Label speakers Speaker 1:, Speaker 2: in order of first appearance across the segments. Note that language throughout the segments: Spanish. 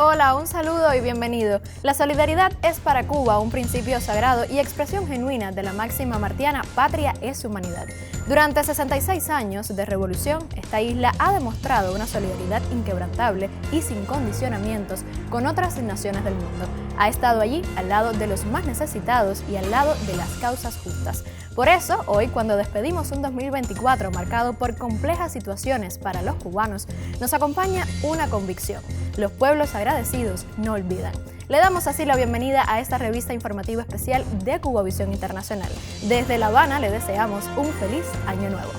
Speaker 1: Hola, un saludo y bienvenido. La solidaridad es para Cuba un principio sagrado y expresión genuina de la máxima martiana patria es humanidad. Durante 66 años de revolución, esta isla ha demostrado una solidaridad inquebrantable y sin condicionamientos con otras naciones del mundo. Ha estado allí al lado de los más necesitados y al lado de las causas justas. Por eso, hoy, cuando despedimos un 2024 marcado por complejas situaciones para los cubanos, nos acompaña una convicción: los pueblos agradecidos no olvidan. Le damos así la bienvenida a esta revista informativa especial de Cubavisión Internacional. Desde La Habana le deseamos un feliz año nuevo.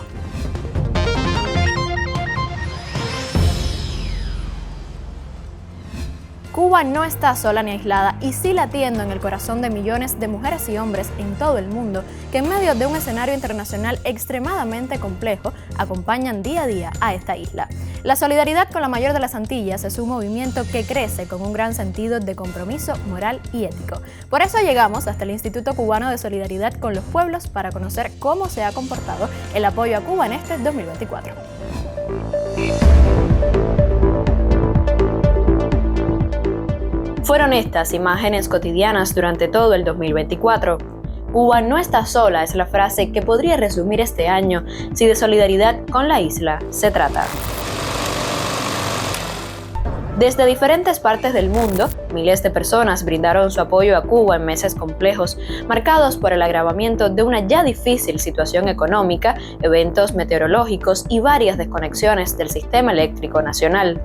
Speaker 1: Cuba no está sola ni aislada y sí latiendo en el corazón de millones de mujeres y hombres en todo el mundo que en medio de un escenario internacional extremadamente complejo acompañan día a día a esta isla. La solidaridad con la mayor de las Antillas es un movimiento que crece con un gran sentido de compromiso moral y ético. Por eso llegamos hasta el Instituto Cubano de Solidaridad con los Pueblos para conocer cómo se ha comportado el apoyo a Cuba en este 2024. Fueron estas imágenes cotidianas durante todo el 2024. Cuba no está sola es la frase que podría resumir este año si de solidaridad con la isla se trata. Desde diferentes partes del mundo, miles de personas brindaron su apoyo a Cuba en meses complejos, marcados por el agravamiento de una ya difícil situación económica, eventos meteorológicos y varias desconexiones del sistema eléctrico nacional.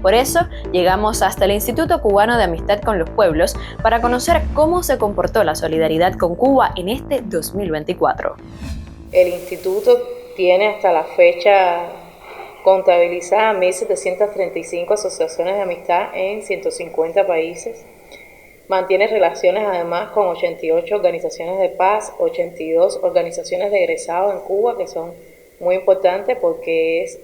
Speaker 1: Por eso, llegamos hasta el Instituto Cubano de Amistad con los Pueblos para conocer cómo se comportó la solidaridad con Cuba en este 2024.
Speaker 2: El instituto tiene hasta la fecha contabilizadas 1.735 asociaciones de amistad en 150 países. Mantiene relaciones además con 88 organizaciones de paz, 82 organizaciones de egresados en Cuba, que son muy importantes porque es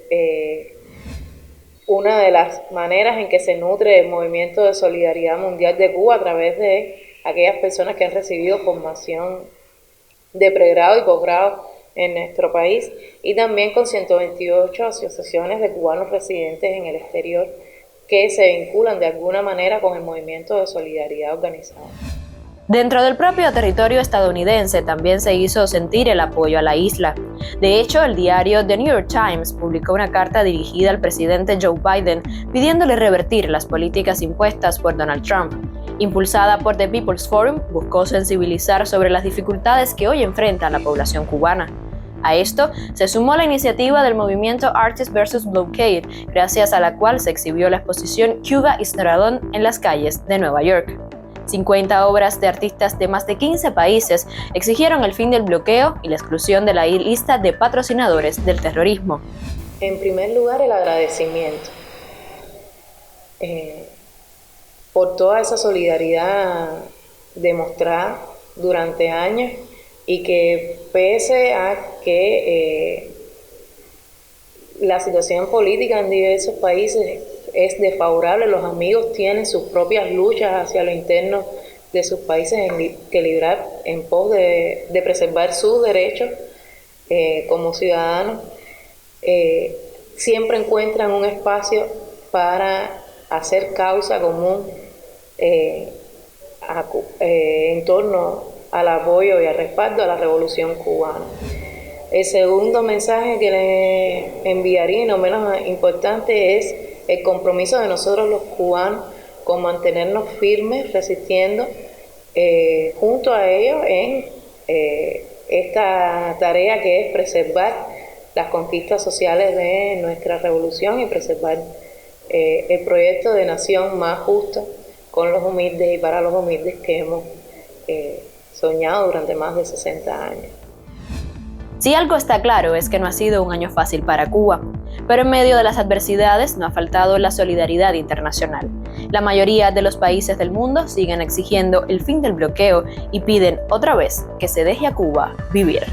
Speaker 2: una de las maneras en que se nutre el movimiento de solidaridad mundial de Cuba a través de aquellas personas que han recibido formación de pregrado y posgrado en nuestro país, y también con 128 asociaciones de cubanos residentes en el exterior que se vinculan de alguna manera con el movimiento de solidaridad organizado.
Speaker 1: Dentro del propio territorio estadounidense también se hizo sentir el apoyo a la isla. De hecho, el diario The New York Times publicó una carta dirigida al presidente Joe Biden pidiéndole revertir las políticas impuestas por Donald Trump. Impulsada por The People's Forum, buscó sensibilizar sobre las dificultades que hoy enfrenta la población cubana. A esto se sumó la iniciativa del movimiento Artists vs. Blockade, gracias a la cual se exhibió la exposición Cuba is not alone en las calles de Nueva York. 50 obras de artistas de más de 15 países exigieron el fin del bloqueo y la exclusión de la lista de patrocinadores del terrorismo.
Speaker 2: En primer lugar, el agradecimiento por toda esa solidaridad demostrada durante años y que pese a que la situación política en diversos países es desfavorable, los amigos tienen sus propias luchas hacia lo interno de sus países que librar en pos de preservar sus derechos como ciudadanos. Siempre encuentran un espacio para hacer causa común en torno al apoyo y al respaldo a la revolución cubana. El segundo mensaje que les enviaría, y no menos importante, es el compromiso de nosotros los cubanos con mantenernos firmes, resistiendo junto a ellos en esta tarea que es preservar las conquistas sociales de nuestra revolución y preservar el proyecto de nación más justa con los humildes y para los humildes que hemos soñado durante más de 60 años.
Speaker 1: Si algo está claro es que no ha sido un año fácil para Cuba, pero en medio de las adversidades no ha faltado la solidaridad internacional. La mayoría de los países del mundo siguen exigiendo el fin del bloqueo y piden otra vez que se deje a Cuba vivir.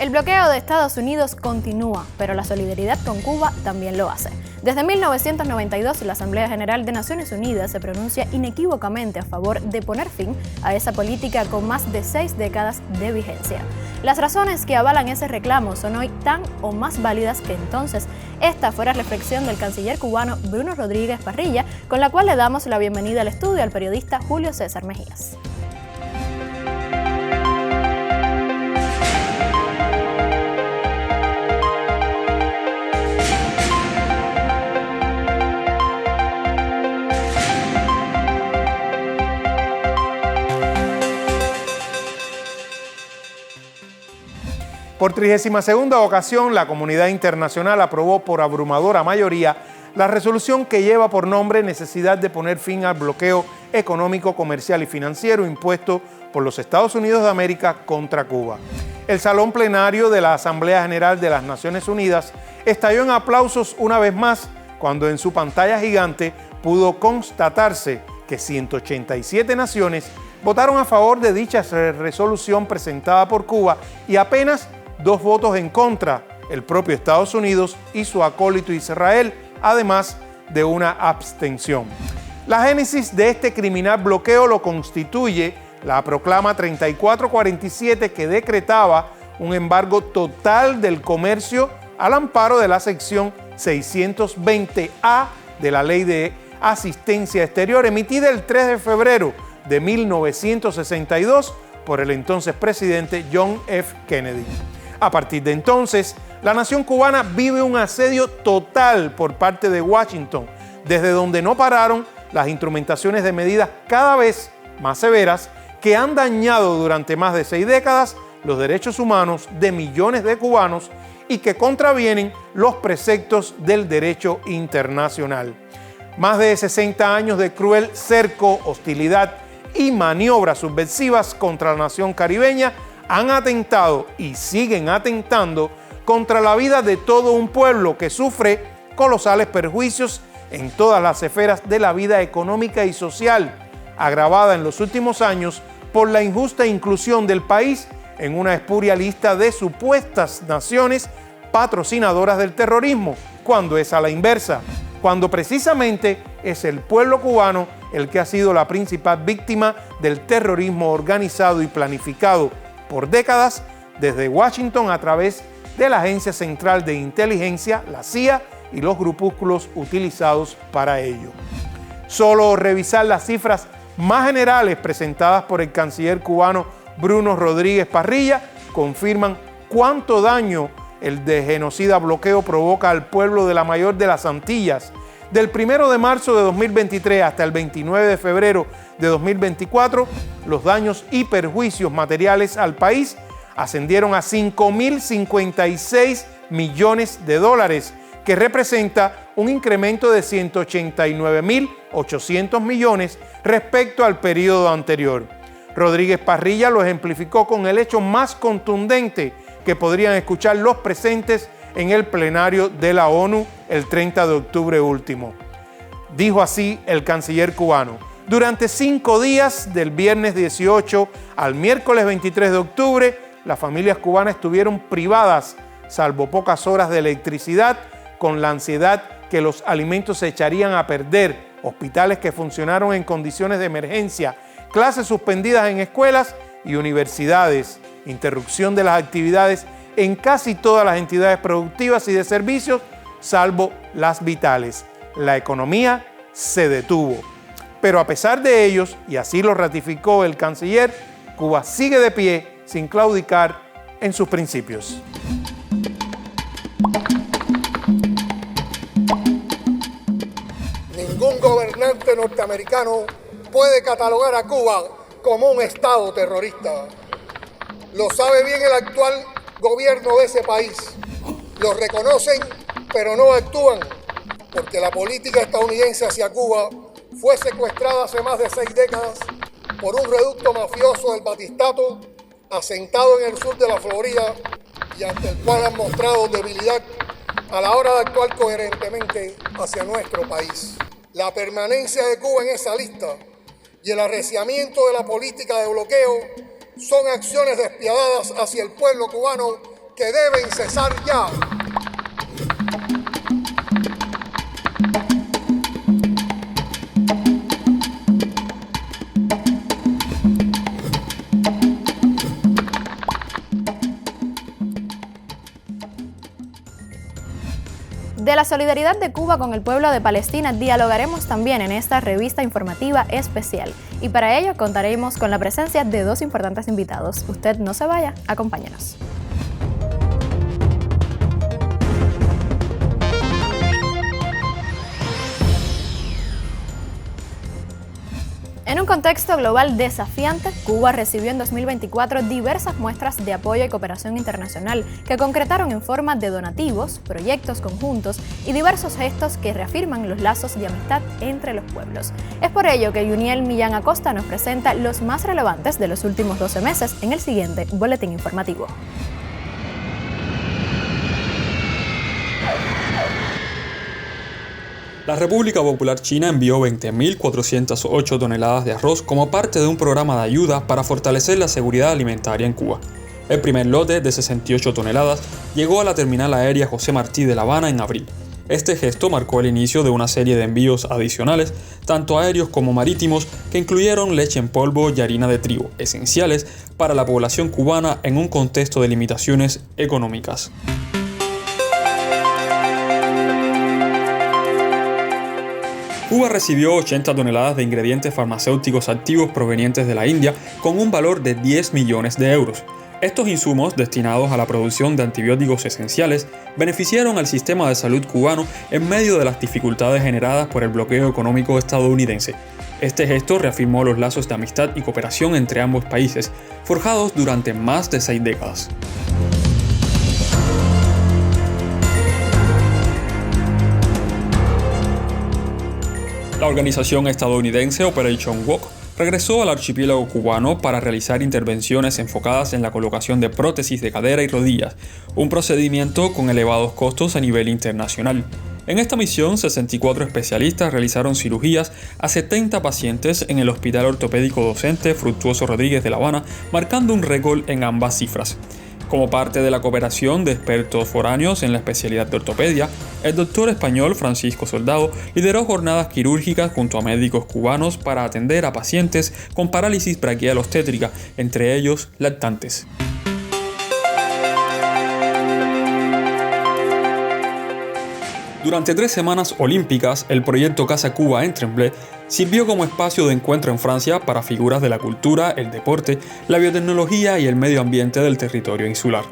Speaker 1: El bloqueo de Estados Unidos continúa, pero la solidaridad con Cuba también lo hace. Desde 1992, la Asamblea General de Naciones Unidas se pronuncia inequívocamente a favor de poner fin a esa política con más de 6 décadas de vigencia. Las razones que avalan ese reclamo son hoy tan o más válidas que entonces. Esta fue la reflexión del canciller cubano Bruno Rodríguez Parrilla, con la cual le damos la bienvenida al estudio al periodista Julio César Mejías.
Speaker 3: Por 32ª ocasión, la comunidad internacional aprobó por abrumadora mayoría la resolución que lleva por nombre necesidad de poner fin al bloqueo económico, comercial y financiero impuesto por los Estados Unidos de América contra Cuba. El salón plenario de la Asamblea General de las Naciones Unidas estalló en aplausos una vez más cuando en su pantalla gigante pudo constatarse que 187 naciones votaron a favor de dicha resolución presentada por Cuba y apenas 2 votos en contra, el propio Estados Unidos y su acólito Israel, además de una abstención. La génesis de este criminal bloqueo lo constituye la proclama 3447 que decretaba un embargo total del comercio al amparo de la sección 620A de la Ley de Asistencia Exterior, emitida el 3 de febrero de 1962 por el entonces presidente John F. Kennedy. A partir de entonces, la nación cubana vive un asedio total por parte de Washington, desde donde no pararon las instrumentaciones de medidas cada vez más severas que han dañado durante más de 6 décadas los derechos humanos de millones de cubanos y que contravienen los preceptos del derecho internacional. Más de 60 años de cruel cerco, hostilidad y maniobras subversivas contra la nación caribeña han atentado y siguen atentando contra la vida de todo un pueblo que sufre colosales perjuicios en todas las esferas de la vida económica y social, agravada en los últimos años por la injusta inclusión del país en una espuria lista de supuestas naciones patrocinadoras del terrorismo, cuando es a la inversa, cuando precisamente es el pueblo cubano el que ha sido la principal víctima del terrorismo organizado y planificado por décadas desde Washington a través de la Agencia Central de Inteligencia, la CIA, y los grupúsculos utilizados para ello. Solo revisar las cifras más generales presentadas por el canciller cubano Bruno Rodríguez Parrilla confirman cuánto daño el de genocida bloqueo provoca al pueblo de la mayor de las Antillas. Del 1 de marzo de 2023 hasta el 29 de febrero de 2024, los daños y perjuicios materiales al país ascendieron a 5.056 millones de dólares, que representa un incremento de 189.800 millones respecto al periodo anterior. Rodríguez Parrilla lo ejemplificó con el hecho más contundente que podrían escuchar los presentes en el plenario de la ONU el 30 de octubre último. Dijo así el canciller cubano: durante 5 días, del viernes 18 al miércoles 23 de octubre, las familias cubanas estuvieron privadas, salvo pocas horas de electricidad, con la ansiedad que los alimentos se echarían a perder, hospitales que funcionaron en condiciones de emergencia, clases suspendidas en escuelas y universidades, interrupción de las actividades en casi todas las entidades productivas y de servicios, salvo las vitales. La economía se detuvo. Pero a pesar de ellos, y así lo ratificó el canciller, Cuba sigue de pie sin claudicar en sus principios.
Speaker 4: Ningún gobernante norteamericano puede catalogar a Cuba como un estado terrorista. Lo sabe bien el actual gobierno de ese país. Lo reconocen, pero no actúan, porque la política estadounidense hacia Cuba fue secuestrada hace más de 6 décadas por un reducto mafioso del Batistato, asentado en el sur de la Florida, y ante el cual han mostrado debilidad a la hora de actuar coherentemente hacia nuestro país. La permanencia de Cuba en esa lista y el arreciamiento de la política de bloqueo son acciones despiadadas hacia el pueblo cubano que deben cesar ya.
Speaker 1: De la solidaridad de Cuba con el pueblo de Palestina dialogaremos también en esta revista informativa especial. Y para ello contaremos con la presencia de dos importantes invitados. Usted no se vaya, acompáñenos. En un contexto global desafiante, Cuba recibió en 2024 diversas muestras de apoyo y cooperación internacional que concretaron en forma de donativos, proyectos conjuntos y diversos gestos que reafirman los lazos de amistad entre los pueblos. Es por ello que Yuniel Millán Acosta nos presenta los más relevantes de los últimos 12 meses en el siguiente boletín informativo.
Speaker 5: La República Popular China envió 20.408 toneladas de arroz como parte de un programa de ayuda para fortalecer la seguridad alimentaria en Cuba. El primer lote de 68 toneladas llegó a la terminal aérea José Martí de La Habana en abril. Este gesto marcó el inicio de una serie de envíos adicionales, tanto aéreos como marítimos, que incluyeron leche en polvo y harina de trigo, esenciales para la población cubana en un contexto de limitaciones económicas. Cuba recibió 80 toneladas de ingredientes farmacéuticos activos provenientes de la India con un valor de 10 millones de euros. Estos insumos, destinados a la producción de antibióticos esenciales, beneficiaron al sistema de salud cubano en medio de las dificultades generadas por el bloqueo económico estadounidense. Este gesto reafirmó los lazos de amistad y cooperación entre ambos países, forjados durante más de 6 décadas. La organización estadounidense Operation Walk regresó al archipiélago cubano para realizar intervenciones enfocadas en la colocación de prótesis de cadera y rodillas, un procedimiento con elevados costos a nivel internacional. En esta misión, 64 especialistas realizaron cirugías a 70 pacientes en el Hospital Ortopédico Docente Fructuoso Rodríguez de La Habana, marcando un récord en ambas cifras. Como parte de la cooperación de expertos foráneos en la especialidad de ortopedia, el doctor español Francisco Soldado lideró jornadas quirúrgicas junto a médicos cubanos para atender a pacientes con parálisis braquial obstétrica, entre ellos lactantes. Durante 3 semanas olímpicas, el proyecto Casa Cuba en Tremblay sirvió como espacio de encuentro en Francia para figuras de la cultura, el deporte, la biotecnología y el medio ambiente del territorio insular.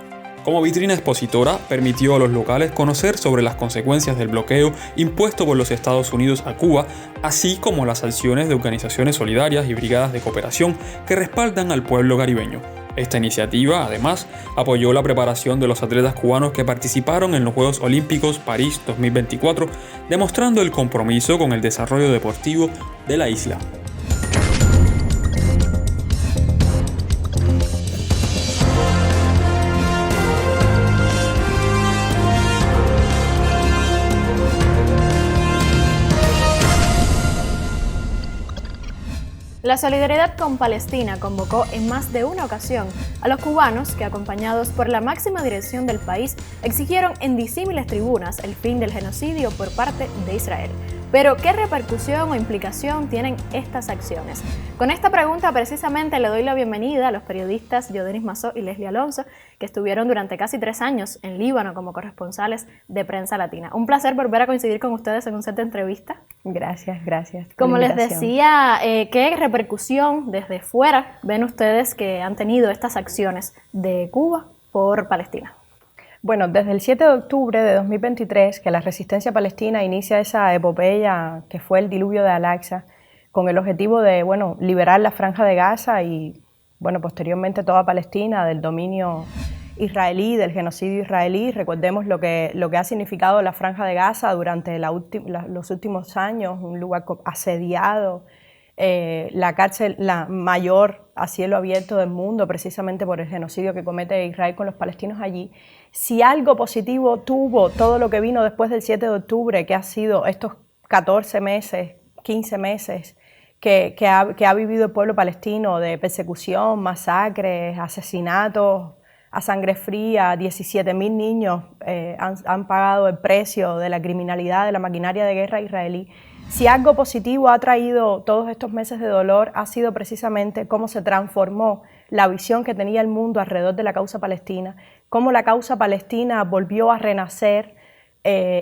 Speaker 5: Como vitrina expositora, permitió a los locales conocer sobre las consecuencias del bloqueo impuesto por los Estados Unidos a Cuba, así como las acciones de organizaciones solidarias y brigadas de cooperación que respaldan al pueblo caribeño. Esta iniciativa, además, apoyó la preparación de los atletas cubanos que participaron en los Juegos Olímpicos París 2024, demostrando el compromiso con el desarrollo deportivo de la isla.
Speaker 1: La solidaridad con Palestina convocó en más de una ocasión a los cubanos que, acompañados por la máxima dirección del país, exigieron en disímiles tribunas el fin del genocidio por parte de Israel. Pero, ¿qué repercusión o implicación tienen estas acciones? Con esta pregunta precisamente le doy la bienvenida a los periodistas Yodenis Mazó y Leslie Alonso, que estuvieron durante casi 3 años en Líbano como corresponsales de Prensa Latina. Un placer volver a coincidir con ustedes en un set de entrevista.
Speaker 6: Gracias.
Speaker 1: Como les decía, ¿qué repercusión desde fuera ven ustedes que han tenido estas acciones de Cuba por Palestina?
Speaker 6: Bueno, desde el 7 de octubre de 2023, que la resistencia palestina inicia esa epopeya que fue el diluvio de Al-Aqsa, con el objetivo de, liberar la Franja de Gaza y, posteriormente toda Palestina del dominio israelí, del genocidio israelí. Recordemos lo que ha significado la Franja de Gaza durante los últimos años, un lugar asediado, la cárcel la mayor a cielo abierto del mundo, precisamente por el genocidio que comete Israel con los palestinos allí. Si algo positivo tuvo todo lo que vino después del 7 de octubre, que ha sido estos 14 meses, 15 meses, que ha vivido el pueblo palestino de persecución, masacres, asesinatos, a sangre fría. 17.000 niños han pagado el precio de la criminalidad, de la maquinaria de guerra israelí. Si algo positivo ha traído todos estos meses de dolor, ha sido precisamente cómo se transformó la visión que tenía el mundo alrededor de la causa palestina, cómo la causa palestina volvió a renacer.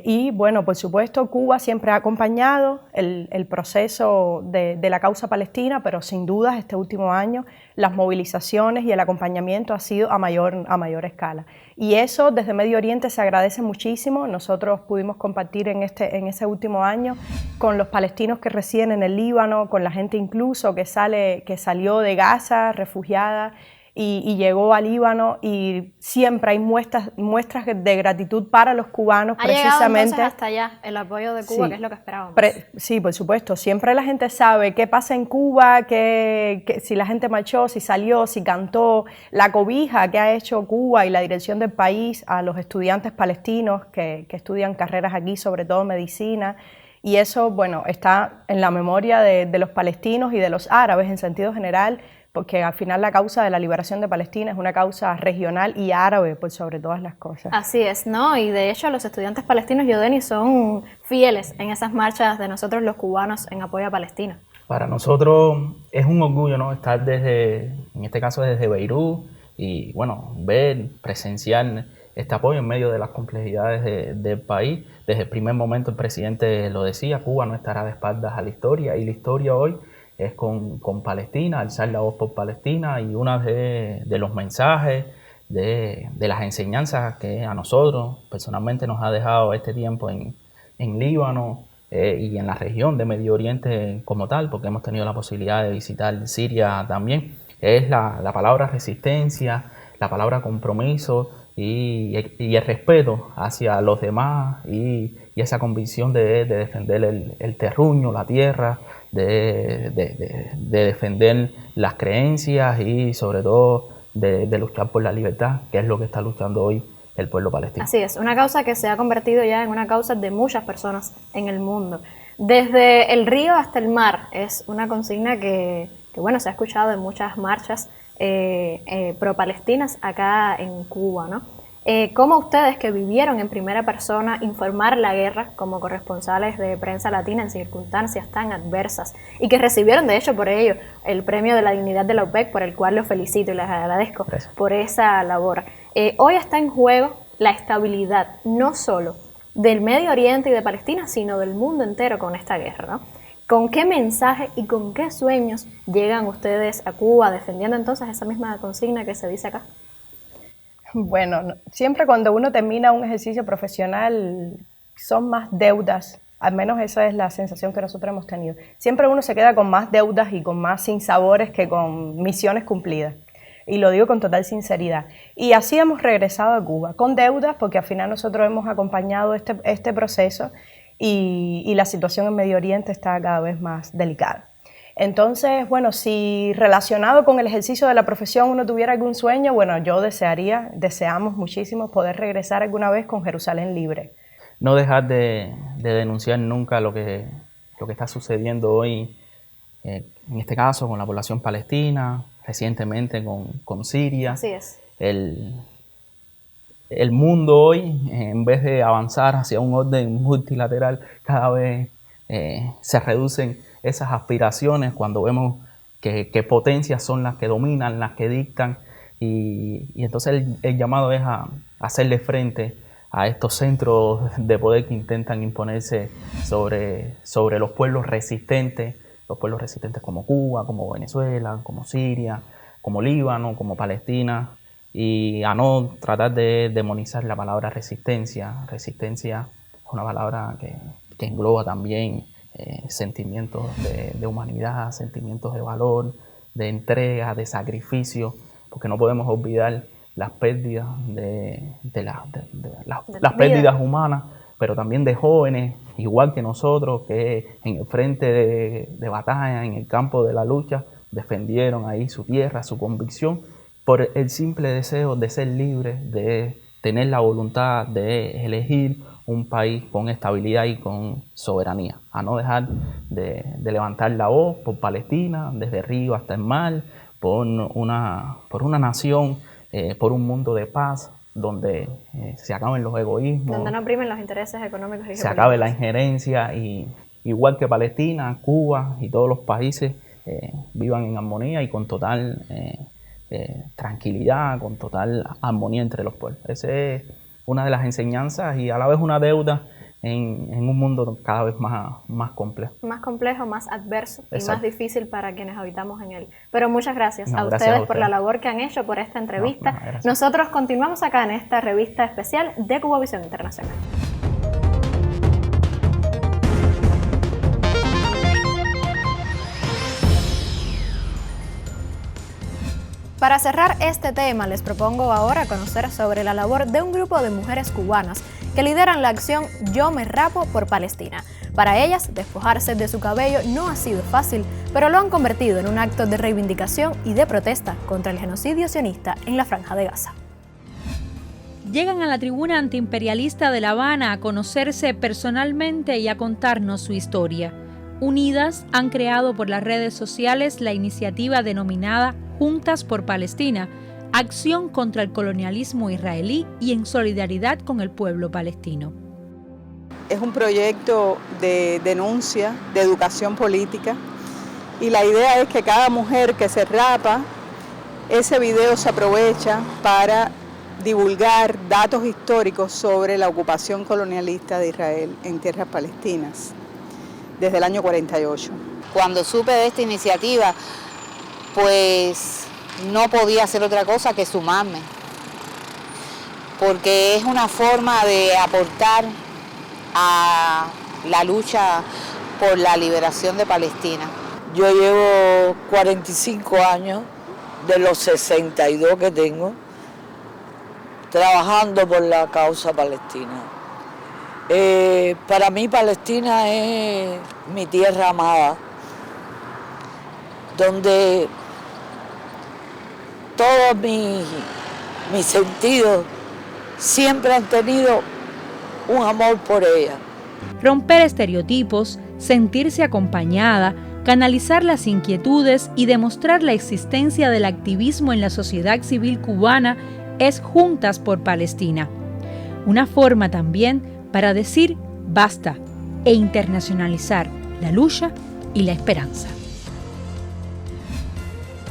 Speaker 6: Y bueno, por supuesto, Cuba siempre ha acompañado el proceso de la causa palestina, pero sin dudas este último año las movilizaciones y el acompañamiento ha sido a mayor escala. Y eso desde Medio Oriente se agradece muchísimo. Nosotros pudimos compartir en ese último año con los palestinos que residen en el Líbano, con la gente incluso que salió de Gaza, refugiada, y llegó al Líbano, y siempre hay muestras de gratitud para los cubanos.
Speaker 1: Ha llegado entonces hasta allá el apoyo de Cuba, sí, que es lo que esperábamos.
Speaker 6: Sí, por supuesto. Siempre la gente sabe qué pasa en Cuba, que si la gente marchó, si salió, si cantó, la cobija que ha hecho Cuba y la dirección del país a los estudiantes palestinos que estudian carreras aquí, sobre todo medicina. Y eso, bueno, está en la memoria de los palestinos y de los árabes en sentido general, porque al final la causa de la liberación de Palestina es una causa regional y árabe por sobre todas las cosas.
Speaker 1: Así es, ¿no? Y de hecho los estudiantes palestinos, Yodeni, son fieles en esas marchas de nosotros los cubanos en apoyo a Palestina.
Speaker 7: Para nosotros es un orgullo, ¿no?, estar en este caso desde Beirut, y bueno, presenciar este apoyo en medio de las complejidades del país. Desde el primer momento el presidente lo decía: Cuba no estará de espaldas a la historia, y la historia hoy es con Palestina, alzar la voz por Palestina. Y uno de los mensajes, de las enseñanzas que a nosotros personalmente nos ha dejado este tiempo en Líbano y en la región de Medio Oriente como tal, porque hemos tenido la posibilidad de visitar Siria también, es la palabra resistencia, la palabra compromiso y el respeto hacia los demás, y esa convicción de defender el terruño, la tierra, de defender las creencias y sobre todo de luchar por la libertad, que es lo que está luchando hoy el pueblo palestino.
Speaker 1: Así es, una causa que se ha convertido ya en una causa de muchas personas en el mundo. Desde el río hasta el mar es una consigna que bueno, se ha escuchado en muchas marchas pro-palestinas acá en Cuba, ¿no? ¿Cómo ustedes, que vivieron en primera persona informar la guerra como corresponsales de prensa latina en circunstancias tan adversas, y que recibieron de hecho por ello el premio de la dignidad de la OPEC, por el cual los felicito y les agradezco por esa labor? Hoy está en juego la estabilidad no solo del Medio Oriente y de Palestina, sino del mundo entero con esta guerra, ¿no? ¿Con qué mensaje y con qué sueños llegan ustedes a Cuba defendiendo entonces esa misma consigna que se dice acá?
Speaker 6: Bueno, siempre cuando uno termina un ejercicio profesional son más deudas, al menos esa es la sensación que nosotros hemos tenido. Siempre uno se queda con más deudas y con más sinsabores que con misiones cumplidas. Y lo digo con total sinceridad. Y así hemos regresado a Cuba, con deudas, porque al final nosotros hemos acompañado este proceso y la situación en Medio Oriente está cada vez más delicada. Entonces, bueno, si relacionado con el ejercicio de la profesión uno tuviera algún sueño, bueno, yo deseamos muchísimo poder regresar alguna vez con Jerusalén libre.
Speaker 7: No dejar de denunciar nunca lo que está sucediendo hoy, en este caso con la población palestina, recientemente con Siria.
Speaker 1: Así es.
Speaker 7: El mundo hoy, en vez de avanzar hacia un orden multilateral, cada vez se reducen esas aspiraciones cuando vemos que potencias son las que dominan, las que dictan, y entonces el llamado es a hacerle frente a estos centros de poder que intentan imponerse sobre los pueblos resistentes como Cuba, como Venezuela, como Siria, como Líbano, como Palestina, y a no tratar de demonizar la palabra resistencia. Resistencia es una palabra que engloba también sentimientos de humanidad, sentimientos de valor, de entrega, de sacrificio, porque no podemos olvidar las pérdidas las pérdidas humanas, pero también de jóvenes, igual que nosotros, que en el frente de batalla, en el campo de la lucha, defendieron ahí su tierra, su convicción, por el simple deseo de ser libres, de tener la voluntad de elegir un país con estabilidad y con soberanía, a no dejar de levantar la voz por Palestina, desde Río hasta el mar, por una nación por un mundo de paz, donde se acaben los egoísmos,
Speaker 1: donde no primen los intereses económicos y
Speaker 7: se acabe la injerencia, y igual que Palestina, Cuba y todos los países vivan en armonía y con total tranquilidad, con total armonía entre los pueblos. Esa es una de las enseñanzas y a la vez una deuda en un mundo cada vez más complejo.
Speaker 1: Más complejo, más adverso.
Speaker 7: Exacto.
Speaker 1: Y más difícil para quienes habitamos en él. Pero muchas gracias a
Speaker 7: Gracias
Speaker 1: ustedes
Speaker 7: a
Speaker 1: por la labor que han hecho, por esta entrevista.
Speaker 7: Gracias.
Speaker 1: Nosotros continuamos acá en esta revista especial de Cubavisión Internacional. Para cerrar este tema, les propongo ahora conocer sobre la labor de un grupo de mujeres cubanas que lideran la acción Yo me rapo por Palestina. Para ellas, despojarse de su cabello no ha sido fácil, pero lo han convertido en un acto de reivindicación y de protesta contra el genocidio sionista en la Franja de Gaza.
Speaker 8: Llegan a la tribuna antiimperialista de La Habana a conocerse personalmente y a contarnos su historia. Unidas, han creado por las redes sociales la iniciativa denominada Juntas por Palestina, acción contra el colonialismo israelí y en solidaridad con el pueblo palestino.
Speaker 9: Es un proyecto de denuncia, de educación política, y la idea es que cada mujer que se rapa, ese video se aprovecha para divulgar datos históricos sobre la ocupación colonialista de Israel en tierras palestinas desde el año 48.
Speaker 10: Cuando supe de esta iniciativa, pues no podía hacer otra cosa que sumarme, porque es una forma de aportar a la lucha por la liberación de Palestina.
Speaker 11: Yo llevo 45 años de los 62 que tengo trabajando por la causa palestina. Para mí Palestina es mi tierra amada, donde todos mis sentidos siempre han tenido un amor por ella.
Speaker 8: Romper estereotipos, sentirse acompañada, canalizar las inquietudes y demostrar la existencia del activismo en la sociedad civil cubana es Juntas por Palestina. Una forma también para decir basta e internacionalizar la lucha y la esperanza.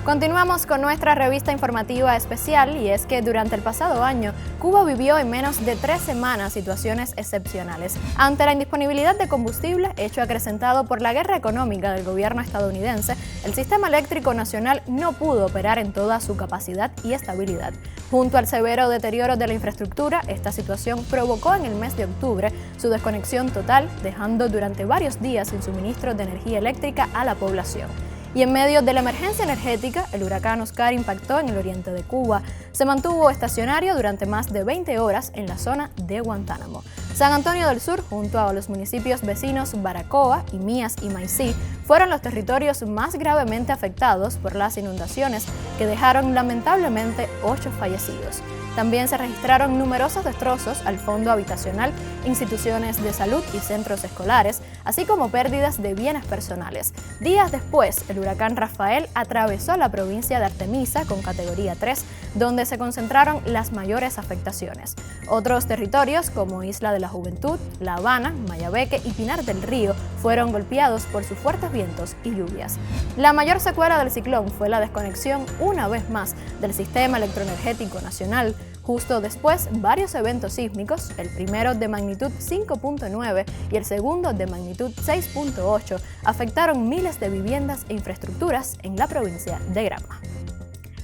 Speaker 1: Continuamos con nuestra revista informativa especial, y es que durante el pasado año, Cuba vivió en menos de 3 semanas situaciones excepcionales. Ante la indisponibilidad de combustible, hecho acrecentado por la guerra económica del gobierno estadounidense, el sistema eléctrico nacional no pudo operar en toda su capacidad y estabilidad. Junto al severo deterioro de la infraestructura, esta situación provocó en el mes de octubre su desconexión total, dejando durante varios días sin suministro de energía eléctrica a la población. Y en medio de la emergencia energética, el huracán Oscar impactó en el oriente de Cuba. Se mantuvo estacionario durante más de 20 horas en la zona de Guantánamo. San Antonio del Sur, junto a los municipios vecinos Baracoa, Imías y Maicí, fueron los territorios más gravemente afectados por las inundaciones, que dejaron lamentablemente 8 fallecidos. También se registraron numerosos destrozos al fondo habitacional, instituciones de salud y centros escolares, así como pérdidas de bienes personales. Días después, el huracán Rafael atravesó la provincia de Artemisa con categoría 3, donde se concentraron las mayores afectaciones. Otros territorios como Isla de la Juventud, La Habana, Mayabeque y Pinar del Río fueron golpeados por sus fuertes vientos y lluvias. La mayor secuela del ciclón fue la desconexión, una vez más, del sistema electroenergético nacional. Justo después, varios eventos sísmicos, el primero de magnitud 5.9 y el segundo de magnitud 6.8, afectaron miles de viviendas e infraestructuras en la provincia de Granma.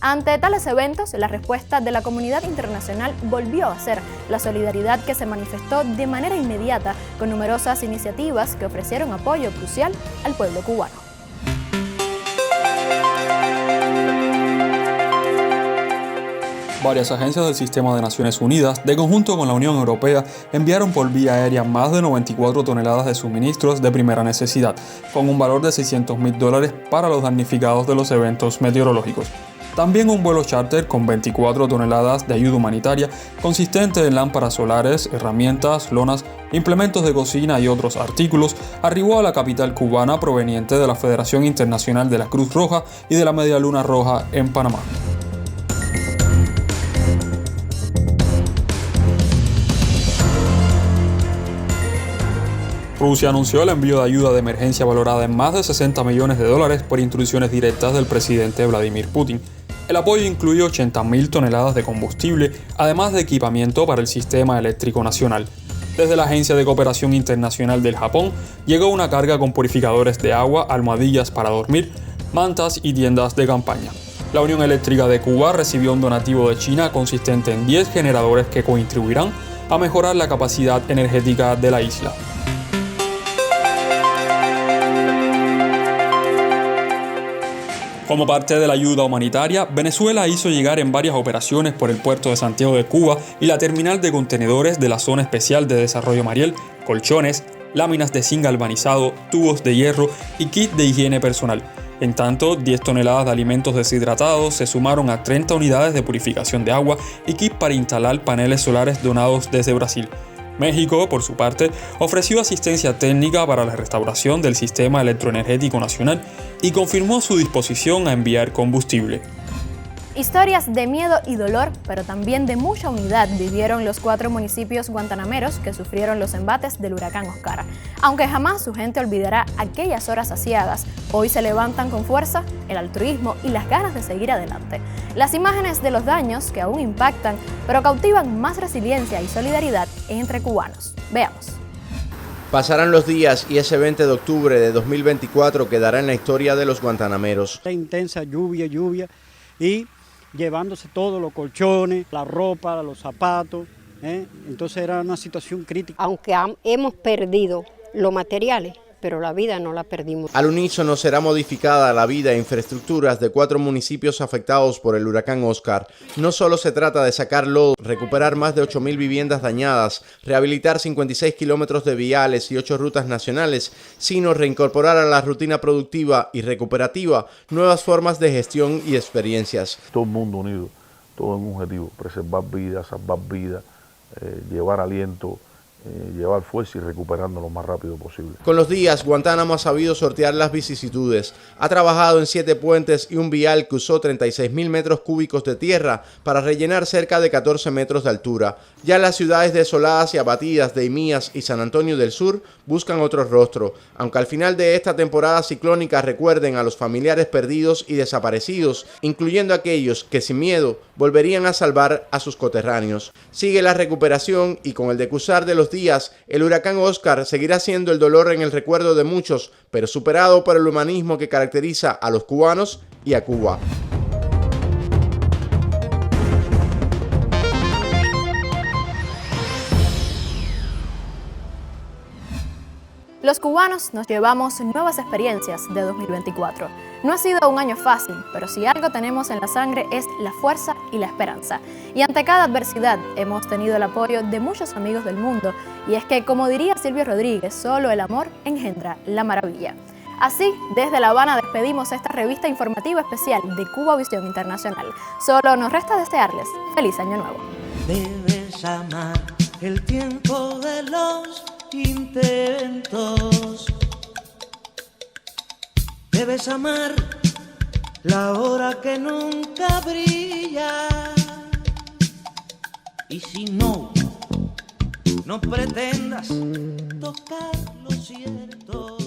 Speaker 1: Ante tales eventos, la respuesta de la comunidad internacional volvió a ser la solidaridad, que se manifestó de manera inmediata con numerosas iniciativas que ofrecieron apoyo crucial al pueblo cubano.
Speaker 5: Varias agencias del sistema de Naciones Unidas, de conjunto con la Unión Europea, enviaron por vía aérea más de 94 toneladas de suministros de primera necesidad, con un valor de $600.000 para los damnificados de los eventos meteorológicos. También un vuelo charter con 24 toneladas de ayuda humanitaria, consistente en lámparas solares, herramientas, lonas, implementos de cocina y otros artículos, arribó a la capital cubana proveniente de la Federación Internacional de la Cruz Roja y de la Media Luna Roja en Panamá. Rusia anunció el envío de ayuda de emergencia valorada en más de $60 millones por instrucciones directas del presidente Vladimir Putin. El apoyo incluye 80.000 toneladas de combustible, además de equipamiento para el sistema eléctrico nacional. Desde la Agencia de Cooperación Internacional del Japón llegó una carga con purificadores de agua, almohadillas para dormir, mantas y tiendas de campaña. La Unión Eléctrica de Cuba recibió un donativo de China consistente en 10 generadores que contribuirán a mejorar la capacidad energética de la isla. Como parte de la ayuda humanitaria, Venezuela hizo llegar en varias operaciones por el puerto de Santiago de Cuba y la terminal de contenedores de la Zona Especial de Desarrollo Mariel, colchones, láminas de zinc galvanizado, tubos de hierro y kit de higiene personal. En tanto, 10 toneladas de alimentos deshidratados se sumaron a 30 unidades de purificación de agua y kit para instalar paneles solares donados desde Brasil. México, por su parte, ofreció asistencia técnica para la restauración del sistema electroenergético nacional y confirmó su disposición a enviar combustible.
Speaker 1: Historias de miedo y dolor, pero también de mucha unidad vivieron los 4 municipios guantanameros que sufrieron los embates del huracán Oscar. Aunque jamás su gente olvidará aquellas horas aciagas, hoy se levantan con fuerza, el altruismo y las ganas de seguir adelante. Las imágenes de los daños que aún impactan, pero cautivan más resiliencia y solidaridad entre cubanos. Veamos.
Speaker 12: Pasarán los días y ese 20 de octubre de 2024 quedará en la historia de los guantanameros.
Speaker 13: La intensa lluvia y llevándose todos los colchones, la ropa, los zapatos, entonces era una situación crítica.
Speaker 14: Aunque hemos perdido los materiales, pero la vida no la perdimos.
Speaker 12: Al unísono será modificada la vida e infraestructuras de 4 municipios afectados por el huracán Oscar. No solo se trata de sacar lodo, recuperar más de 8.000 viviendas dañadas, rehabilitar 56 kilómetros de viales y 8 rutas nacionales, sino reincorporar a la rutina productiva y recuperativa nuevas formas de gestión y experiencias.
Speaker 15: Todo el mundo unido, todo en un objetivo, preservar vidas, salvar vidas, llevar aliento, llevar fuerza y recuperando lo más rápido posible.
Speaker 12: Con los días, Guantánamo ha sabido sortear las vicisitudes. Ha trabajado en 7 puentes y un vial que usó 36.000 metros cúbicos de tierra para rellenar cerca de 14 metros de altura. Ya las ciudades desoladas y abatidas de Imías y San Antonio del Sur buscan otro rostro, aunque al final de esta temporada ciclónica recuerden a los familiares perdidos y desaparecidos, incluyendo aquellos que sin miedo volverían a salvar a sus coterráneos. Sigue la recuperación y con el decusar de los días, el huracán Oscar seguirá siendo el dolor en el recuerdo de muchos, pero superado por el humanismo que caracteriza a los cubanos y a Cuba.
Speaker 1: Los cubanos nos llevamos nuevas experiencias de 2024. No ha sido un año fácil, pero si algo tenemos en la sangre es la fuerza y la esperanza. Y ante cada adversidad hemos tenido el apoyo de muchos amigos del mundo. Y es que, como diría Silvio Rodríguez, solo el amor engendra la maravilla. Así, desde La Habana despedimos esta revista informativa especial de Cuba Visión Internacional. Solo nos resta desearles feliz año nuevo.
Speaker 16: Debes amar el tiempo de los intentos. Debes amar la hora que nunca brilla. Y si no pretendas tocar lo cierto.